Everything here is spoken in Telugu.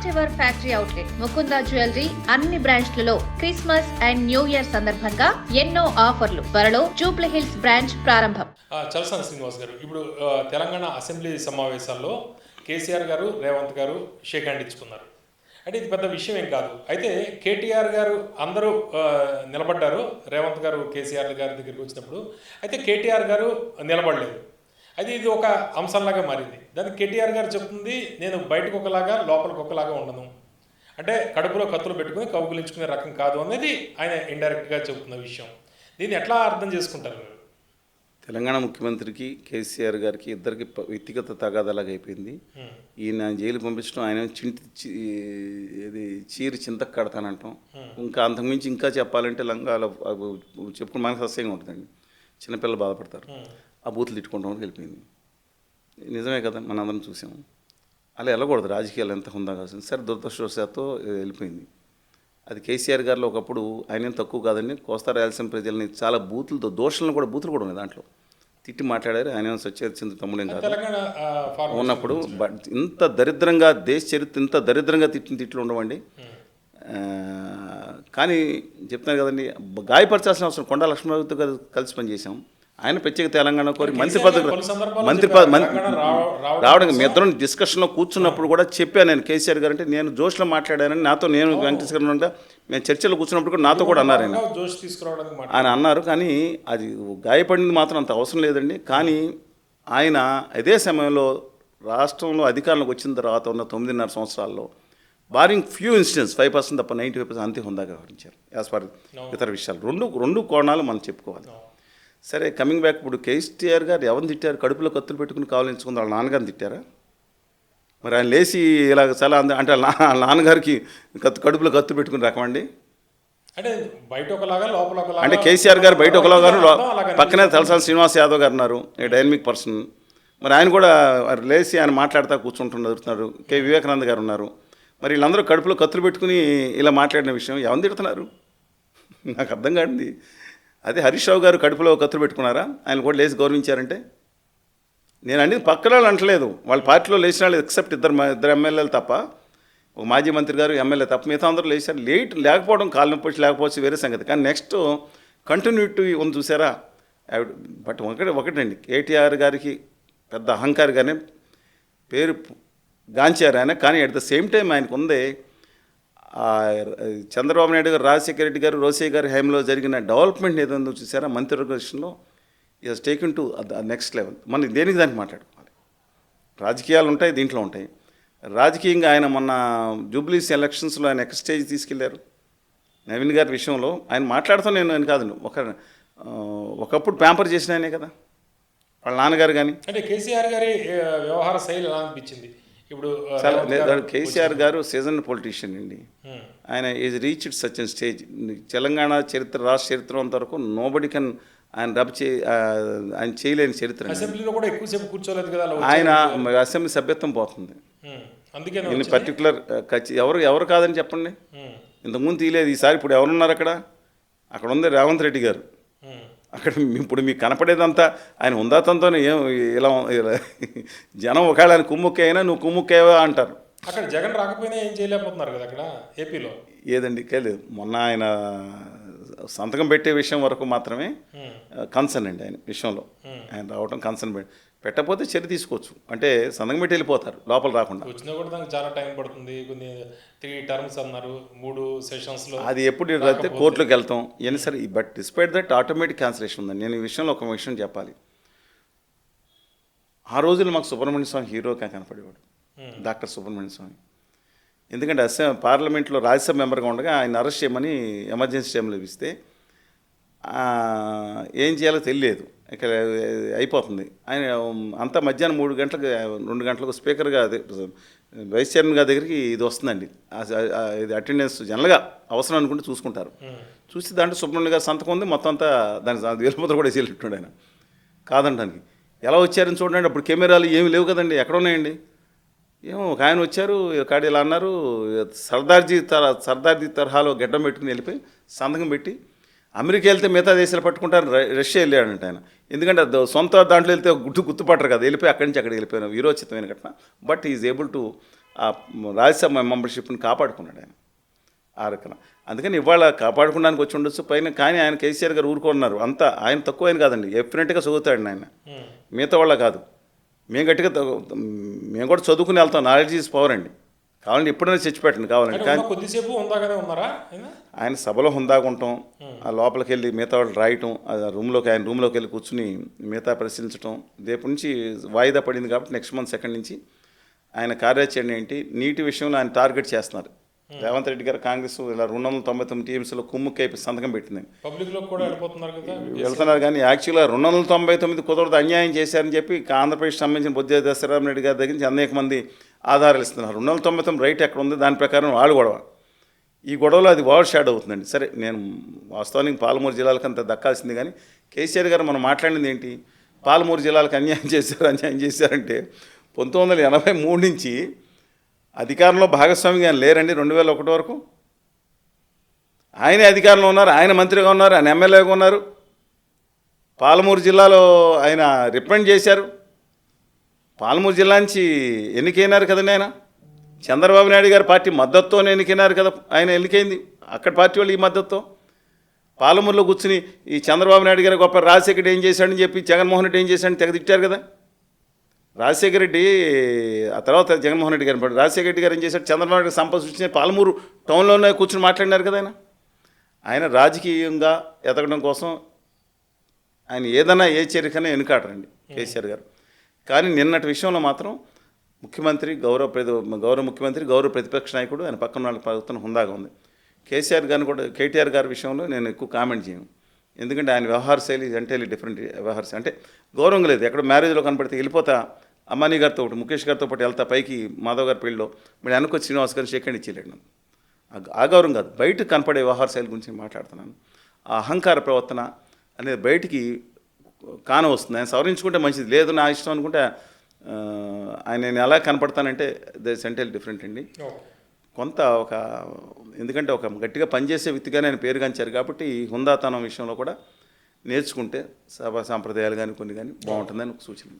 First ever factory outlet Mukunda jewellery అన్ని బ్రాంచ్లలో క్రిస్మస్ అండ్ న్యూ ఇయర్ సందర్భంగా ఎన్నో ఆఫర్లు. త్వరలో జూబ్లీ హిల్స్ బ్రాంచ్ ప్రారంభం. చలసాని శ్రీనివాస్ గారు, ఇప్పుడు తెలంగాణ అసెంబ్లీ సమావేశాల్లో కేసీఆర్ గారు, రేవంత్ గారు షేక్ హ్యాండ్ ఇచ్చుకున్నారు. అంటే ఇది పెద్ద విషయం ఏం కాదు. అయితే కేటీఆర్ గారు అందరూ నిలబడ్డారు రేవంత్ గారు కేసీఆర్ గారి దగ్గరికి వచ్చినప్పుడు. అయితే కేటీఆర్ గారు నిలబడలేదు. అది ఇది ఒక అంశంలాగా మారింది. దానికి కేటీఆర్ గారు చెప్తుంది, నేను బయటకు ఒకలాగా లోపలికి ఒకలాగా ఉండను, అంటే కడుపులో కత్తులు పెట్టుకుని కౌగులించుకునే రకం కాదు అనేది ఆయన ఇండైరెక్ట్గా చెబుతున్న విషయం. దీన్ని ఎట్లా అర్థం చేసుకుంటారు మీరు? తెలంగాణ ముఖ్యమంత్రికి కేసీఆర్ గారికి ఇద్దరికి వ్యక్తిగత తగాదాలాగా అయిపోయింది. ఈయన జైలు పంపించడం, ఆయన చీరి చింతకు కడతానంటాం. ఇంకా అంతకుమించి ఇంకా చెప్పాలంటే లంగాలో చెప్పుకుని మనకు అసహ్యంగా ఉంటుందండి. చిన్నపిల్లలు బాధపడతారు. ఆ బూతులు తిట్టుకుంటామని వెళ్ళిపోయింది. నిజమే కదా, మన అందరం చూసాము. అలా వెళ్ళకూడదు, రాజకీయాలు ఎంత హుందా కాదు. సరే, దురదృష్టవశాత్తు వెళ్ళిపోయింది. అది కేసీఆర్ గారిలో ఒకప్పుడు ఆయన తక్కువ కాదండి. కోస్తా రాయలసీమ ప్రజల్ని చాలా బూతులతో, బూతులు కూడా ఉన్నాయి దాంట్లో, తిట్టి మాట్లాడారు. ఆయన సత్యచింత తమ్ముడేం కాదు ఉన్నప్పుడు. బట్ ఇంత దరిద్రంగా దేశ చరిత్ర ఇంత దరిద్రంగా తిట్లు ఉండవండి. కానీ చెప్తాను కదండి, గాయపరచాల్సిన అవసరం. కొండా లక్ష్మణరావుతో కలిసి పనిచేసాం. ఆయన ప్రత్యేక తెలంగాణ కోరి మంత్రి పదవి రావడం, మీ ఇద్దరం డిస్కషన్లో కూర్చున్నప్పుడు కూడా చెప్పాను నేను. కేసీఆర్ గారు అంటే నేను జోష్లో మాట్లాడానని నాతో, నేను వెంకటేశ్వర మేము చర్చలో కూర్చున్నప్పుడు కూడా నాతో కూడా అన్నారు ఆయన అన్నారు. కానీ అది గాయపడింది మాత్రం అంత అవసరం లేదండి. కానీ ఆయన అదే సమయంలో రాష్ట్రంలో అధికారంలోకి వచ్చిన తర్వాత ఉన్న 9.5 సంవత్సరాల్లో బారింగ్ ఫ్యూ ఇన్సిడెంట్స్ 5% తప్ప 95% అంతే హుందాగా వ్యవహరించారు. యాజ్ ఫర్ ఇతర విషయాలు రెండు కోణాలు మనం చెప్పుకోవాలి. సరే, కమింగ్ బ్యాక్, ఇప్పుడు కేసీఆర్ గారు ఎవరిని తిట్టారు? కడుపులో కత్తులు పెట్టుకుని కావాలించుకుంది వాళ్ళ నాన్నగారిని తిట్టారా? మరి ఆయన లేచి ఇలాగ చాలా అంటే నాన్నగారికి కడుపులో కత్తులు పెట్టుకుని రకమండి. అంటే బయట ఒకలాగా లోపల ఒకలాగా, అంటే కేసీఆర్ గారు బయట ఒకలాగా, పక్కనే తలసాని శ్రీనివాస్ యాదవ్ గారు ఉన్నారు, డైనమిక్ పర్సన్. మరి ఆయన కూడా లేచి ఆయన మాట్లాడుతూ కూర్చుంటున్నారు. కె వివేకానంద గారు ఉన్నారు. మరి వీళ్ళందరూ కడుపులో కత్తులు పెట్టుకుని ఇలా మాట్లాడిన విషయం ఎవరిని తిడుతున్నారు? నాకు అర్థం కాదు. అదే హరీష్ రావు గారు కడుపులో కత్తులు పెట్టుకున్నారా? ఆయన కూడా లేచి గౌరవించారంటే నేను అనేది పక్కన వాళ్ళు అంటలేదు. వాళ్ళ పార్టీలో లేచిన వాళ్ళు ఎక్సెప్ట్ ఇద్దరు ఎమ్మెల్యేలు తప్ప, ఒక మాజీ మంత్రి గారు ఎమ్మెల్యే తప్ప మిగతా అందరూ లేచారు. లేకపోవడం కాళ్ళ నొప్పి లేకపోవచ్చు వేరే సంగతి. కానీ నెక్స్ట్ కంటిన్యూటీ ఉంది చూసారా? బట్ ఒకటండి, కేటీఆర్ గారికి పెద్ద అహంకారిగానే పేరు గాంచారు ఆయన. కానీ అట్ ద సేమ్ టైం ఆయనకు ఉంది చంద్రబాబు నాయుడు గారు, రాజశేఖర రెడ్డి గారు, రోసయ్య గారి హయాంలో జరిగిన డెవలప్మెంట్ ఏదో చూసారా మంత్రివర్గ విషయంలో. ఈ has taken to next level. మనం దేనికి దానికి మాట్లాడుకోవాలి. రాజకీయాలు ఉంటాయి, దీంట్లో ఉంటాయి. రాజకీయంగా ఆయన మొన్న జూబ్లీస్ ఎలక్షన్స్లో ఆయన నెక్స్ట్ స్టేజ్ తీసుకెళ్లారు. నవీన్ గారి విషయంలో ఆయన మాట్లాడుతూ నేను కాదు, ఒకప్పుడు ప్యాంపర్ చేసిన ఆయనే కదా వాళ్ళ నాన్నగారు. కానీ అంటే కేసీఆర్ గారి వ్యవహార శైలి ఎలా అనిపించింది? ఇప్పుడు కేసీఆర్ గారు సీజన్ పొలిటీషియన్ అండి. ఆయన is reached such and stage. Telangana చరిత్ర, రాష్ట్ర చరిత్ర అంతవరకు నోబడి కెన్ ఆయన ఆయన చేయలేని చరిత్ర. అసెంబ్లీలో కూడా ఎక్కువసేపు కూర్చోలేదు కదా ఆయన. అసెంబ్లీ సభ్యత్వం పోతుంది. అందుకే పర్టికులర్ ఎవరు కాదని చెప్పండి. ఇంతకుముందు తీయలేదు, ఈసారి ఇప్పుడు ఎవరున్నారు అక్కడ ఉంది రేవంత్ రెడ్డి గారు. అక్కడ ఇప్పుడు మీకు కనపడేదంతా ఆయన ఉందాతంతోనే ఇలా జనం ఒకవేళ ఆయన కుమ్ముక్కే అయినా నువ్వు కుమ్ముక్కేవా అంటారు. అక్కడ జగన్ రాకపోయినా ఏం చేయలేకపోతున్నారు కదా అక్కడ ఏపీలో. ఏదండి లేదు, మొన్న ఆయన సంతకం పెట్టే విషయం వరకు మాత్రమే కన్సర్న్ అండి. ఆయన విషయంలో ఆయన రావడం కన్సర్న్ పెట్టకపోతే చర్య తీసుకోవచ్చు. అంటే సంతకం పెట్టి వెళ్ళిపోతారు, లోపల రాకుండా. వచ్చినా కూడా దానికి చాలా టైం పడుతుంది. కొన్ని 3 టర్మ్స్ అన్నారు, 3 సెషన్స్లో. అది ఎప్పుడు అయితే కోర్టులోకి వెళ్తాం ఇవన్నీ సరే. But despite that automatic cancellation ఉందండి. నేను ఈ విషయంలో ఒక విషయం చెప్పాలి. ఆ రోజుల్లో మాకు సుబ్రహ్మణ్య స్వామి హీరోగా కనపడేవాడు, డాక్టర్ సుబ్రహ్మణ్య స్వామి. ఎందుకంటే పార్లమెంట్లో రాజ్యసభ మెంబర్గా ఉండగా ఆయన అరెస్ట్ చేయమని ఎమర్జెన్సీ టైంలో ఇస్తే ఏం చేయాలో తెలియలేదు. ఇక్కడ అయిపోతుంది. ఆయన అంతా మధ్యాహ్నం 3 గంటలకు 2 గంటలకు స్పీకర్గా వైస్ చైర్మన్ గారి దగ్గరికి ఇది వస్తుందండి. ఇది అటెండెన్స్ జనరల్గా అవసరం అనుకుంటే చూసుకుంటారు. చూసి దాంట్లో సుబ్రహ్మణ్య గారు సంతకం ఉంది, మొత్తం అంతా దానికి వేలుముద్ర కూడా వేసేటట్టుండే ఆయన. కాదంటానికి ఎలా వచ్చారని చూడండి. అప్పుడు కెమెరాలు ఏమి లేవు కదండి, ఎక్కడ ఉన్నాయండి? ఏమో ఒక ఆయన వచ్చారు, కాడి ఇలా అన్నారు, సర్దార్జీ తరహాలో గడ్డం పెట్టుకుని వెళ్ళిపోయి సంతకం పెట్టి అమెరికా వెళ్తే మిగతా దేశాలు పట్టుకుంటారు, రష్యా వెళ్ళాడంట ఆయన. ఎందుకంటే సొంత దాంట్లో వెళ్తే గుర్తుపట్టరు కదా, వెళ్ళిపోయి అక్కడి నుంచి అక్కడికి వెళ్ళిపోయిన వీరోచితమైన ఘటన. బట్ ఈజ్ ఏబుల్ టు ఆ రాజ్యసభ మెంబర్షిప్ని కాపాడుకున్నాడు ఆయన ఆ రకన. అందుకని ఇవాళ కాపాడుకోవడానికి వచ్చి ఉండొచ్చు పైన. కానీ ఆయన కేసీఆర్ గారు ఊరుకున్నారు. అంతా ఆయన తక్కువ ఆయన కాదండి, డెఫినెట్గా చదువుతాడు ఆయన, మిగతా వాళ్ళ కాదు. మేము గట్టిగా మేము కూడా చదువుకుని వెళ్తాం, నాలెడ్జ్ ఈజ్ పవర్ అండి. కావాలంటే ఎప్పుడైనా చచ్చిపెట్టండి కావాలండి. కానీ కొద్దిసేపు ఉందాగానే ఉన్నారా ఆయన సభలో హుందాగుంటాం, ఆ లోపలికి వెళ్ళి మిగతా వాళ్ళు రాయటం, ఆయన రూమ్లోకి వెళ్ళి కూర్చుని మిగతా పరిశీలించడం. రేపు నుంచి వాయిదా పడింది కాబట్టి నెక్స్ట్ మంత్ 2 నుంచి ఆయన కార్యాచరణ ఏంటి, నీటి విషయంలో ఆయన టార్గెట్ చేస్తున్నారు. రేవంత్ రెడ్డి గారు కాంగ్రెస్ ఇలా 299 టీమ్స్లో కుమ్ముక్కైపు సంతకం పెట్టింది. పబ్లిక్లో కూడా వెళ్ళిపోతున్నారు కదా, వెళ్తున్నారు. కానీ యాక్చువల్గా 299 కుదరదు, అన్యాయం చేశారని చెప్పి ఆంధ్రప్రదేశ్ సంబంధించిన బొజ్జ దశరామ రెడ్డి గారి దగ్గర నుంచి అనేక మంది ఆధారాలు ఇస్తున్నారు. 299 రైట్ ఎక్కడ ఉంది, దాని ప్రకారం వాళ్ళు గొడవ. ఈ గొడవలో అది ఓవర్ షాడ్ అవుతుందండి. సరే, నేను వాస్తవానికి పాలమూరు జిల్లాలకు అంత దక్కాల్సింది. కానీ కేసీఆర్ గారు మనం మాట్లాడింది ఏంటి, పాలమూరు జిల్లాలకు అన్యాయం చేశారంటే 1983 నుంచి అధికారంలో భాగస్వామిగా ఆయన లేరండి. 2001 వరకు ఆయనే అధికారంలో ఉన్నారు, ఆయన మంత్రిగా ఉన్నారు, ఆయన ఎమ్మెల్యేగా ఉన్నారు. పాలమూరు జిల్లాలో ఆయన రిప్రజెంట్ చేశారు. పాలమూరు జిల్లా నుంచి ఎన్నికైనారు కదండి ఆయన. చంద్రబాబు నాయుడు గారి పార్టీ మద్దతుతోనే ఎన్నికైనారు కదా ఆయన, ఎన్నికైంది అక్కడ పార్టీ వాళ్ళు ఈ మద్దతుతో. పాలమూరులో కూర్చుని ఈ చంద్రబాబు నాయుడు గారు గొప్ప, రాజశేఖర్ ఏం చేశాడని చెప్పి జగన్మోహన్ రెడ్డి ఏం చేశాడని తెగ తిట్టారు కదా. రాజశేఖర రెడ్డి ఆ తర్వాత జగన్మోహన్ రెడ్డి గారు, రాజశేఖర రెడ్డి గారు ఏం చేశాడు, చంద్రబాబు నాయుడు సంపద సృష్టించి పాలమూరు టౌన్లోనే కూర్చుని మాట్లాడినారు కదా ఆయన రాజకీయంగా ఎదగడం కోసం ఆయన ఏదైనా ఏ చర్యకైనా వెనుకాడరండి కేసీఆర్ గారు. కానీ నిన్నటి విషయంలో మాత్రం ముఖ్యమంత్రి గౌరవ ముఖ్యమంత్రి, గౌరవ ప్రతిపక్ష నాయకుడు, ఆయన పక్కన వాళ్ళ ప్రభుత్వం హుందాగా ఉంది. కేటీఆర్ గారి విషయంలో నేను ఎక్కువ కామెంట్ చేయను. ఎందుకంటే ఆయన వ్యవహార శైలి ఎంటైర్లీ డిఫరెంట్ వ్యవహార శైలి. అంటే గౌరవం లేదు. ఎక్కడ మ్యారేజ్లో కనపడితే వెళ్ళిపోతా, అమ్మానీ గారితో ఒకటి, ముఖేష్ గారితో పాటు వెళ్తా పైకి మాధవ్ గారి పెళ్ళిలో, మరి వెనకొచ్చి శ్రీనివాస్ గారిని షేక్ హ్యాండ్ ఇచ్చేయలేడు. నాకు ఆ గౌరవం కాదు, బయటకు కనపడే వ్యవహార శైలి గురించి మాట్లాడుతున్నాను. ఆ అహంకార ప్రవర్తన అనేది బయటికి కానవస్తుంది. ఆయన సవరించుకుంటే మంచిది, లేదు నా ఇష్టం అనుకుంటే ఆయన నేను ఎలా కనపడతానంటే దట్స్ ఎంటైర్లీ డిఫరెంట్ అండి. కొంత ఎందుకంటే ఒక గట్టిగా పనిచేసే వ్యక్తిగానే ఆయన పేరుగాంచారు కాబట్టి హుందాతనం విషయంలో కూడా నేర్చుకుంటే సభా సాంప్రదాయాలు కానీ కొన్ని కానీ బాగుంటుందని ఒక సూచన.